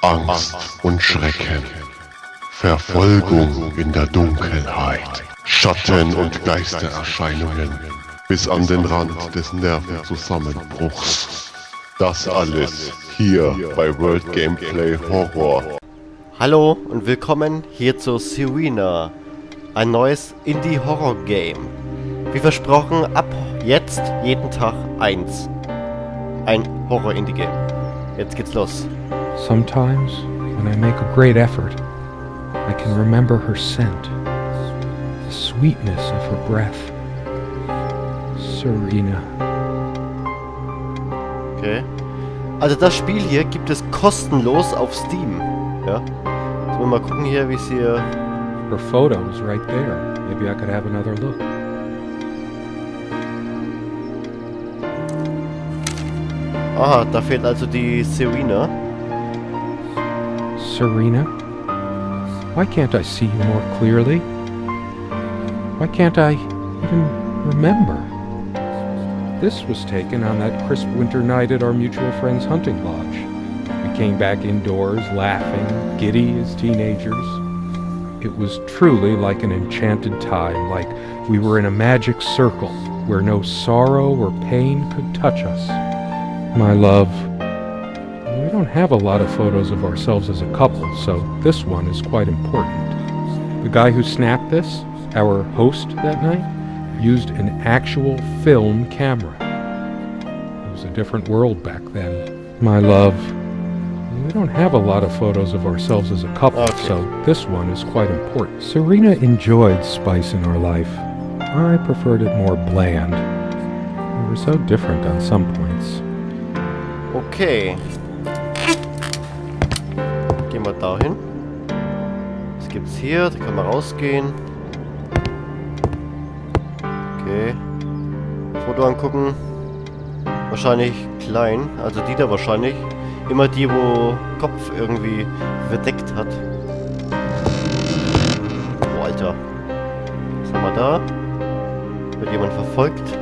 Angst und Schrecken, Verfolgung in der Dunkelheit, Schatten und Geistererscheinungen bis an den Rand des Nervenzusammenbruchs. Das alles hier bei WorldGameplay Horror. Hallo und willkommen hier zu Serena, ein neues Indie-Horror-Game. Wie versprochen, ab jetzt jeden Tag eins. Ein Horror-Indie-Game. Jetzt geht's los. Sometimes, when I make a great effort, I can remember her scent, the sweetness of her breath. Serena. Okay. Also das Spiel hier gibt es kostenlos auf Steam. Ja. Sollen wir mal gucken hier, wie es hier... Her photo is right there. Maybe I could have another look. Aha, da fehlt also die Serena. Serena? Why can't I see you more clearly? Why can't I even remember? This was taken on that crisp winter night at our mutual friend's hunting lodge. We came back indoors, laughing, giddy as teenagers. It was truly like an enchanted time, like we were in a magic circle where no sorrow or pain could touch us. My love, we don't have a lot of photos of ourselves as a couple, so this one is quite important. The guy who snapped this, our host that night, used an actual film camera. It was a different world back then. My love, we don't have a lot of photos of ourselves as a couple, so this one is quite important. Serena enjoyed spice in our life. I preferred it more bland. We were so different on some points. Okay. Gehen wir dahin. Was gibt's hier? Da kann man rausgehen. Okay. Foto angucken. Wahrscheinlich klein. Also die da wahrscheinlich. Immer die, wo Kopf irgendwie verdeckt hat. Oh, Alter. Was haben wir da? Wird jemand verfolgt?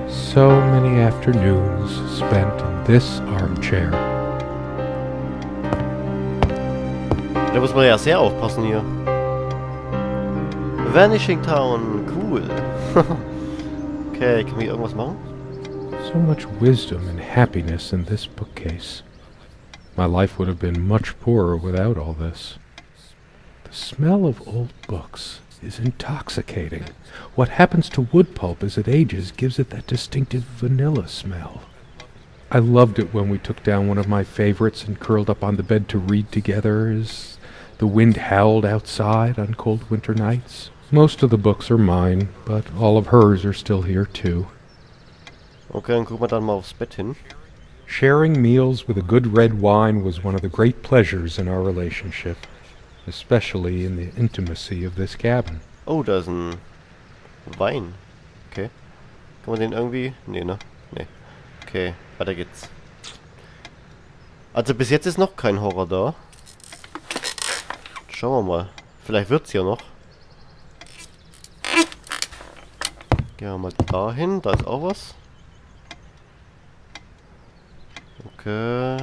So many afternoons spent in this armchair. Da muss man ja sehr aufpassen hier. Vanishing Town, cool. Okay, kann ich irgendwas machen? So much wisdom and happiness in this bookcase. My life would have been much poorer without all this. The smell of old books is intoxicating. What happens to wood pulp as it ages gives it that distinctive vanilla smell. I loved it when we took down one of my favorites and curled up on the bed to read together as the wind howled outside on cold winter nights. Most of the books are mine, but all of hers are still here too. Okay, dann gucken wir dann mal aufs Bett hin. Sharing meals with a good red wine was one of the great pleasures in our relationship, especially in the intimacy of this cabin. Oh, da ist ein Wein. Okay. Kann man den irgendwie... Nee, ne? Nee. Okay, weiter geht's. Also bis jetzt ist noch kein Horror da. Schauen wir mal. Vielleicht wird's ja noch. Gehen wir mal dahin. Da ist auch was. Okay.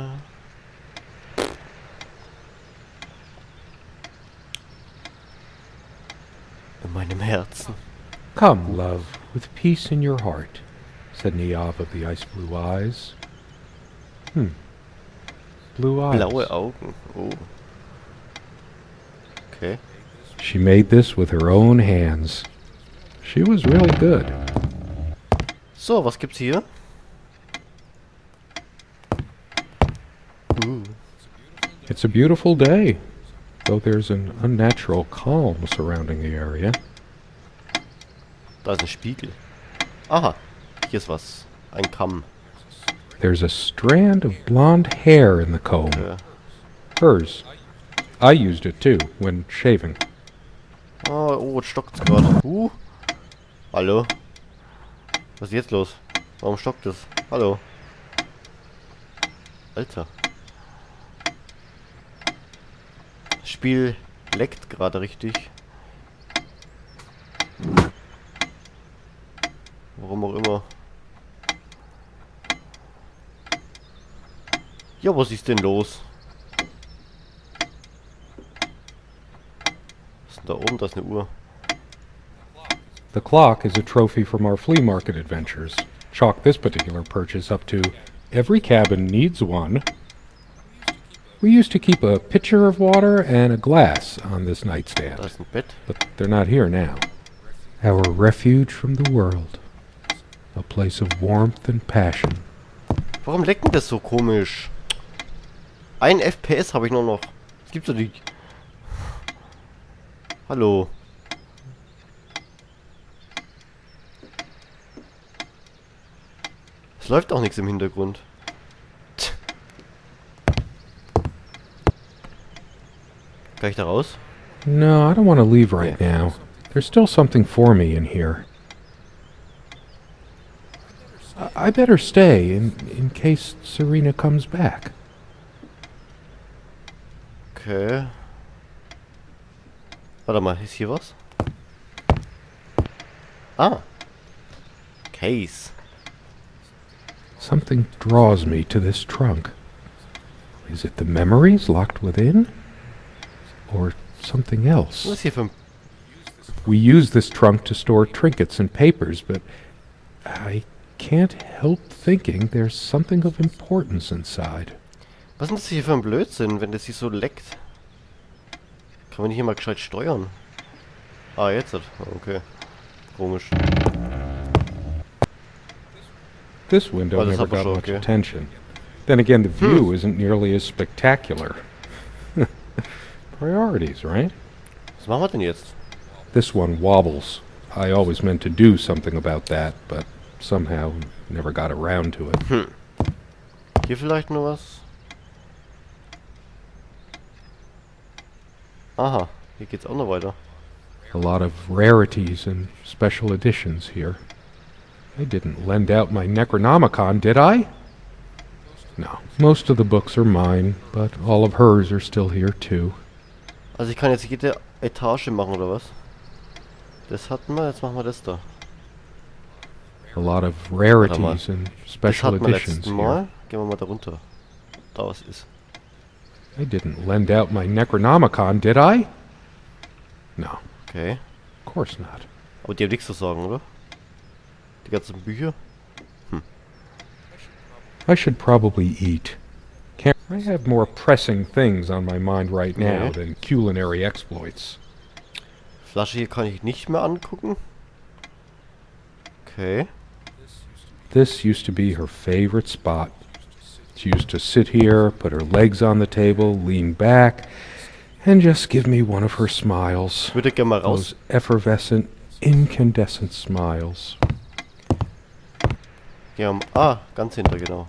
In meinem Herzen. Come, love, with peace in your heart, said Niamh of the ice-blue eyes. Blue eyes. Blaue Augen. Oh. Okay. She made this with her own hands. She was really good. So, was gibt's hier? It's a beautiful day, though there's an unnatural calm surrounding the area. Da ist ein Spiegel. Aha, hier ist was. Ein Kamm. There's a strand of blonde hair in the comb. Okay. Hers. I used it too, when shaving. Oh, jetzt stockt's gerade. Hallo? Was ist jetzt los? Warum stockt es? Hallo? Alter. Das Spiel leckt gerade richtig. Warum auch immer. Ja, was ist denn los? Was ist denn da oben? Da ist eine Uhr. The clock is a trophy from our flea market adventures. Chalk this particular purchase up to every cabin needs one. We used to keep a pitcher of water and a glass on this nightstand, Da ist ein Bett. but they're not here now. Our refuge from the world. A place of warmth and passion. Warum leckt denn das so komisch? Ein FPS habe ich nur noch. Das gibt's doch nicht. Hallo. Es läuft auch nichts im Hintergrund. Tch. Kann ich da raus? No, I don't want to leave right now. There's still something for me in here. I better stay in case Serena comes back. Okay. Warte mal, ist hier was? Ah. Case. Something draws me to this trunk. Is it the memories locked within? Or something Was else? ist hier für ein... We use this trunk to store trinkets and papers, but I can't help thinking there's something of importance inside. Was ist denn das hier für ein Blödsinn, wenn das hier so leckt? Kann man nicht hier mal gescheit steuern? Ah, jetzt. Okay. Komisch. This window Oh, das never hat man got schon, much okay. attention. Then again, the view isn't nearly as spectacular. Priorities, right? Was machen wir denn jetzt? This one wobbles. I always meant to do something about that, but somehow never got around to it. Hier vielleicht noch was? Aha, hier geht's auch noch weiter. A lot of rarities and special editions here. I didn't lend out my Necronomicon, did I? No. Most of the books are mine, but all of hers are still here too. Also ich kann jetzt jede Etage machen, oder was? Das hatten wir, jetzt machen wir das da. A lot of rarities and Das special hatten wir editions letzten here. Mal. Gehen wir mal da runter. Da was ist. I didn't lend out my Necronomicon, did I? No, Okay. of course not. Aber die haben nichts zu sagen, oder? Die ganzen Bücher? I should probably eat. I have more pressing things on my mind right now Nee. than culinary exploits. Flasche hier kann ich nicht mehr angucken. Okay. This used to be her favorite spot. She used to sit here, put her legs on the table, lean back, and just give me one of her smiles. Ich würde gerne mal raus. Those effervescent, incandescent smiles. Ja, ah, ganz hinter, genau.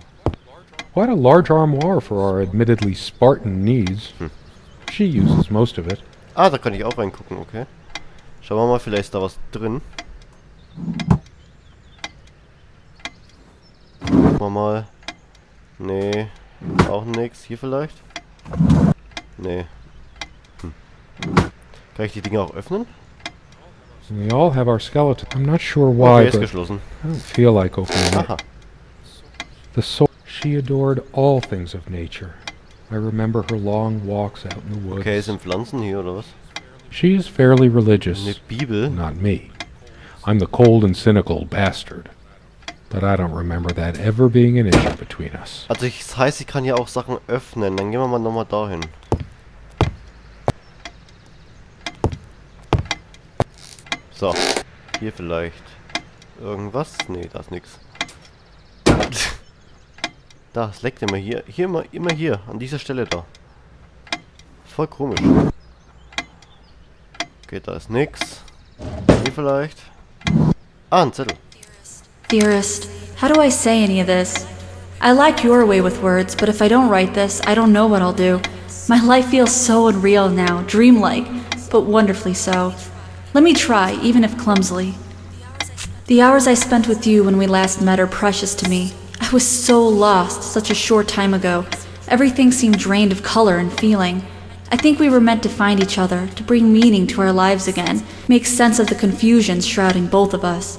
Quite a large armoire for our admittedly Spartan needs. She uses most of it. Ah, da kann ich auch reingucken, okay. Schauen wir mal, vielleicht ist da was drin. Gucken wir mal. Nee, auch nix. Hier vielleicht? Nee. Kann ich die Dinger auch öffnen? We all have our skeleton. I'm not sure Okay, why, ist but geschlossen. I don't feel like opening it. Aha. The soul. She adored all things of nature. I remember her long walks out in the woods. Okay, sind Pflanzen hier oder was? She is fairly religious. Eine Bibel? Not me. I'm the cold and cynical bastard. But I don't remember that ever being an issue between us. Also das heißt, ich kann hier auch Sachen öffnen. Dann gehen wir mal nochmal dahin. So. Hier vielleicht. Irgendwas? Nee, da ist nix. Da, es leckt immer hier. Hier immer hier. An dieser Stelle da. Voll komisch. Okay, da ist nix. Hier vielleicht. Ah, ein Zettel. Dearest, how do I say any of this? I like your way with words, but if I don't write this, I don't know what I'll do. My life feels so unreal now, dreamlike, but wonderfully so. Let me try, even if clumsily. The hours I spent with you when we last met are precious to me. I was so lost such a short time ago. Everything seemed drained of color and feeling. I think we were meant to find each other, to bring meaning to our lives again, make sense of the confusion shrouding both of us.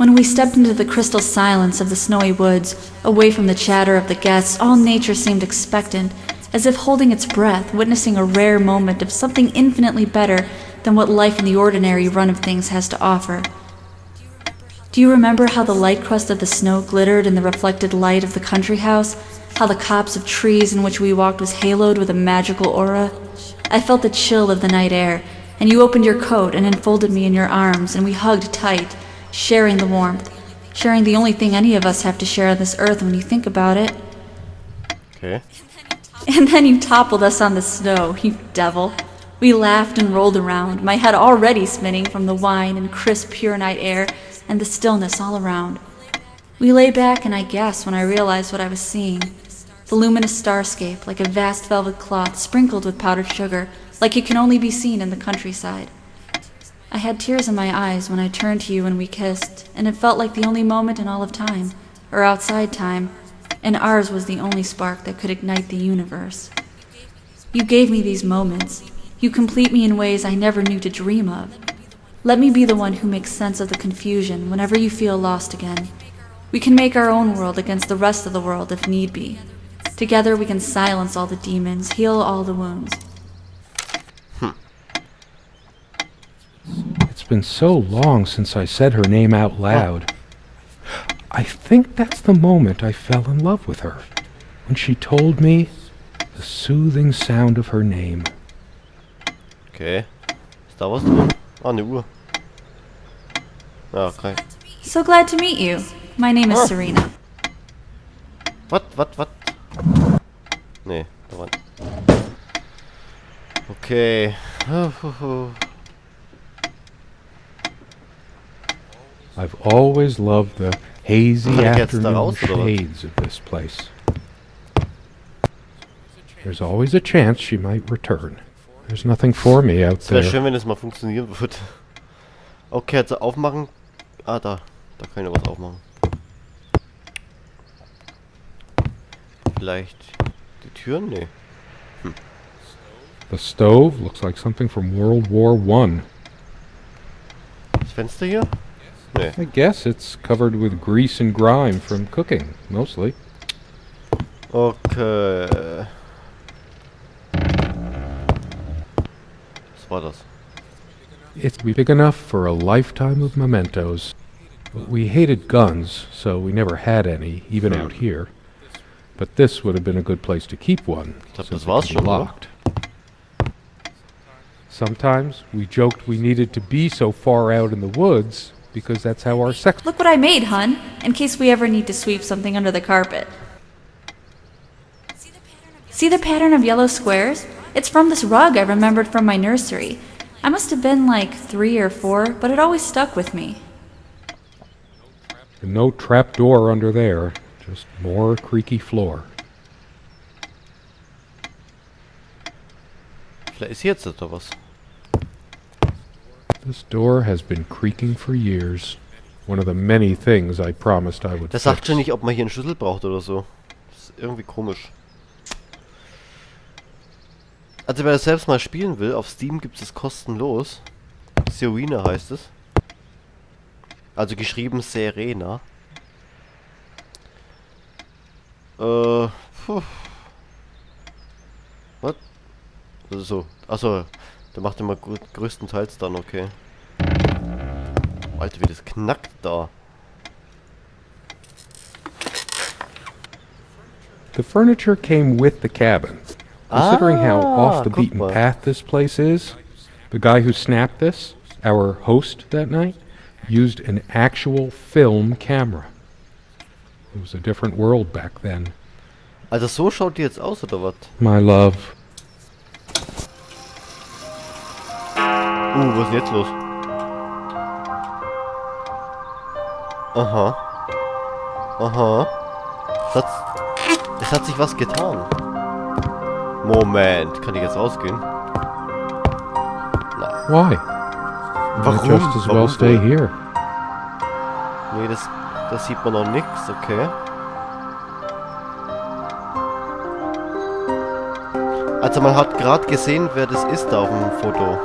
When we stepped into the crystal silence of the snowy woods, away from the chatter of the guests, all nature seemed expectant, as if holding its breath, witnessing a rare moment of something infinitely better than what life in the ordinary run of things has to offer. Do you remember how the light crust of the snow glittered in the reflected light of the country house? How the copse of trees in which we walked was haloed with a magical aura? I felt the chill of the night air, and you opened your coat and enfolded me in your arms, and we hugged tight, sharing the warmth, sharing the only thing any of us have to share on this earth when you think about it. Okay. And then you toppled us on the snow, you devil. We laughed and rolled around, my head already spinning from the wine and crisp, pure night air and the stillness all around. We lay back, and I gasped when I realized what I was seeing. The luminous starscape, like a vast velvet cloth sprinkled with powdered sugar, like it can only be seen in the countryside. I had tears in my eyes when I turned to you and we kissed, and it felt like the only moment in all of time, or outside time, and ours was the only spark that could ignite the universe. You gave me these moments. You complete me in ways I never knew to dream of. Let me be the one who makes sense of the confusion whenever you feel lost again. We can make our own world against the rest of the world if need be. Together we can silence all the demons, heal all the wounds. It's been so long since I said her name out loud. I think that's the moment I fell in love with her, when she told me the soothing sound of her name. Okay. Ist da was drin? Ah, eine Uhr. Ja, okay. So glad to meet you. My name is Serena. Was? Nee, da war... Okay. I've always loved the hazy Kann ich jetzt da afternoon raus, oder was? shades of this place. There's always a chance she might return. There's nothing for me out Es wäre there. schön, wenn es mal funktionieren würde. Okay, also aufmachen. Ah, da. Da kann ich noch was aufmachen. Vielleicht die Türen? Nee. The stove looks like something from World War I. Das Fenster hier? Nee. I guess it's covered with grease and grime from cooking, mostly. Okay. Was war das? It's big enough for a lifetime of mementos. We hated guns, so we never had any, even out here. But this would have been a good place to keep one, glaub, since das it war's could be schon, oder? locked. Sometimes we joked we needed to be so far out in the woods because that's how our sex... Look what I made, hun, in case we ever need to sweep something under the carpet. See the pattern of yellow squares? It's from this rug I remembered from my nursery. I must have been like 3 or 4, but it always stuck with me. And no trap door under there, just more creaky floor. Vielleicht ist jetzt da was. This door has been creaking for years. One of the many things I promised I would Der fix. sagt schon nicht, ob man hier einen Schlüssel braucht oder so. Das ist irgendwie komisch. Also wer das selbst mal spielen will, auf Steam gibt es kostenlos. Serena heißt es. Also geschrieben Serena. Was? Also so. Achso, der macht immer größtenteils dann, okay. Alter, wie das knackt da. The furniture came with the cabin. Considering how off the guck beaten mal. path this place is, the guy who snapped this, our host that night, used an actual film camera. It was a different world back then. Also so schaut die jetzt aus, oder was? My love. Was ist denn jetzt los? Aha. Aha. Es hat sich was getan. Moment, kann ich jetzt rausgehen? Nein. Why? Warum? Might just as well Warum stay wohl? here. Nee, das sieht man noch nix, okay. Also man hat gerade gesehen, wer das ist da auf dem Foto.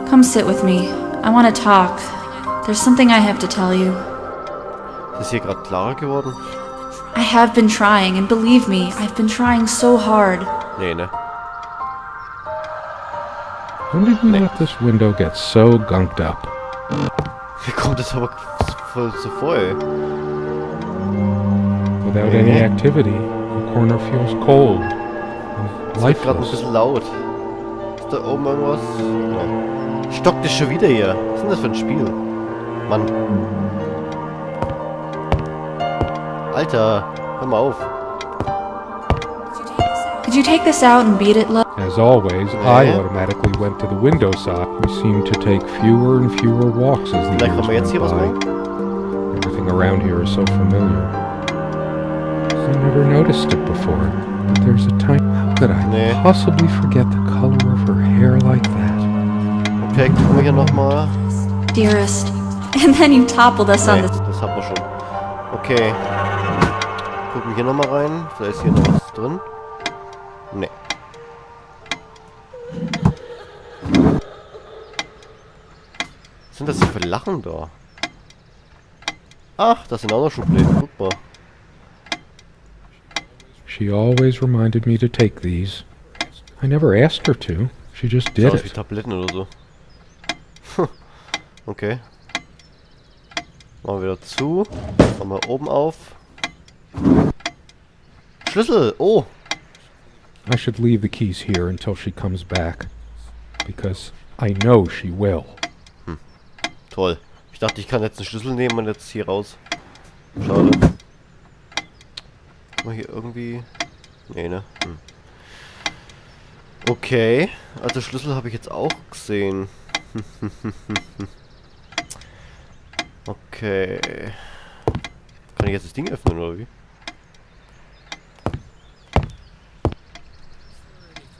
Come sit with me. I want to talk. there's something I have to tell you. Ist hier gerade klarer geworden? I have been trying, and believe me, I've been trying so hard. Nee, ne? When did we let this window get so gunked up? Wie kommt das aber voll so vor, ey? Without any activity, the corner feels cold and Es wird gerade ein lifeless. bisschen laut. Ist da oben irgendwas? Ja. Stockt es schon wieder hier. Was ist denn das für ein Spiel? Mann. Alter, hör mal auf. Could you take this out and beat it, love? As always, I Yeah. automatically went to the window side. We seem to take fewer and fewer walks as the Vielleicht können wir years jetzt hier was went by. machen? Everything around here is so familiar. I never noticed it before, but there's a time. How could I Nee. possibly forget the color of her hair like that? Okay, gucken wir hier nochmal. Dearest. And then you toppled us on Nee, this. das haben wir schon. Okay. Gucken wir hier nochmal rein. Vielleicht ist hier noch was drin. Nee. Was sind das hier für Lachen da? Ach, das sind auch noch Schubläden. Guck mal. She always reminded me to take these. I never asked her to. She just Sieht did aus wie it. Tabletten oder so. Okay. Machen wir wieder zu. Machen wir oben auf. Schlüssel! Oh! I should leave the keys here until she comes back. Because I know she will. Toll. Ich dachte, ich kann jetzt einen Schlüssel nehmen und jetzt hier raus. Schade. Mal hier irgendwie... Nee, ne? Okay. Also Schlüssel habe ich jetzt auch gesehen. Okay. Kann ich jetzt das Ding öffnen, oder wie?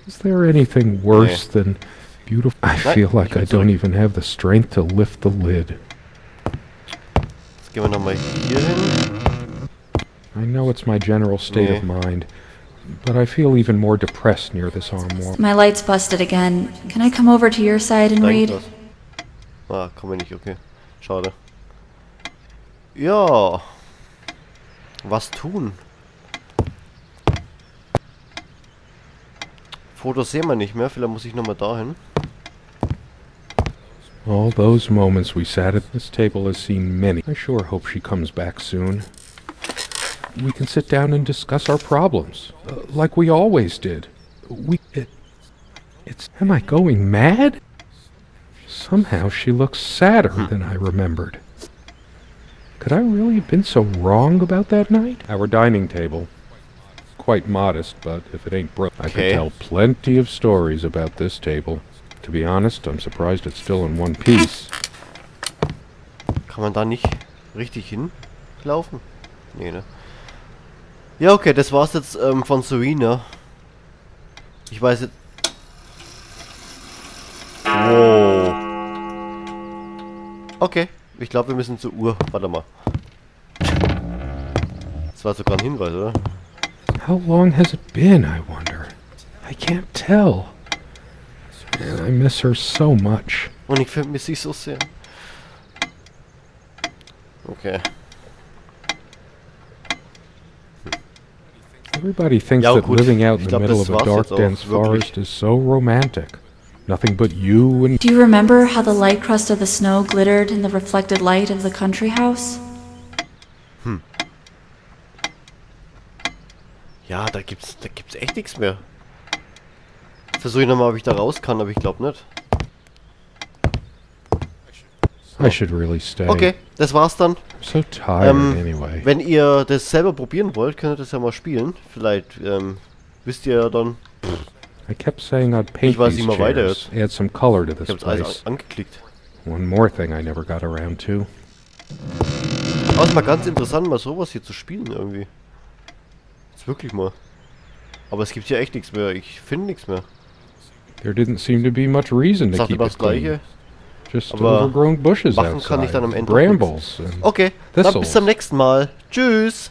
Is there anything worse than beautiful? I feel like I don't even have the strength to lift the lid. Jetzt gehen wir nochmal hier hin. I know it's my general state of mind, but I feel even more depressed near this armoire. My light's busted again. Can I come over to your side and read? Das. Ah, kommen wir nicht, okay. Schade. Ja. Was tun? Fotos sehen wir nicht mehr, vielleicht muss ich nochmal dahin. All those moments we sat at this table has seen many. I sure hope she comes back soon. We can sit down and discuss our problems, like we always did. Am I going mad? Somehow she looks sadder than I remembered. Could I really have been so wrong about that night? Our dining table. Quite modest, but if it ain't broke, I could Okay. tell plenty of stories about this table. To be honest, I'm surprised it's still in one piece. Kann man da nicht richtig hinlaufen? Nee, ne? Ja, okay, das war's jetzt von Serena. Ich weiß jetzt... Wow. Okay, ich glaube, wir müssen zur Uhr. Warte mal. Das war sogar ein Hinweis, oder? How long has it been, I wonder? I can't tell. And I miss her so much. Und ich vermisse sie so sehr. Okay. Everybody thinks Ja, that gut. living out in Ich the glaub, middle das of a war's dark, jetzt auch, dense wirklich. forest is so romantic. Nothing but you and... Do you remember how the light crust of the snow glittered in the reflected light of the country house? Ja, da gibt's echt nichts mehr. Versuche ich nochmal, ob ich da raus kann, aber ich glaube nicht. I should really stay. Okay, das war's dann. I'm so tired Ähm, anyway. Wenn ihr das selber probieren wollt, könnt ihr das ja mal spielen. Vielleicht wisst ihr ja dann. I kept saying I'd paint Ich weiß these nicht mehr weiter chairs, add some color to Ich this hab's alles place. angeklickt. One more thing I never got around to. Aber es ist mal ganz interessant, mal sowas hier zu spielen irgendwie. Jetzt wirklich mal. Aber es gibt hier echt nichts mehr. Ich finde nichts mehr. There didn't seem to be much reason to Sagt keep immer it das Gleiche. clean. Just Aber overgrown bushes machen kann ich outside, dann am Ende auch brambles, and Okay, dann bis thistles. zum nächsten Mal. Tschüss.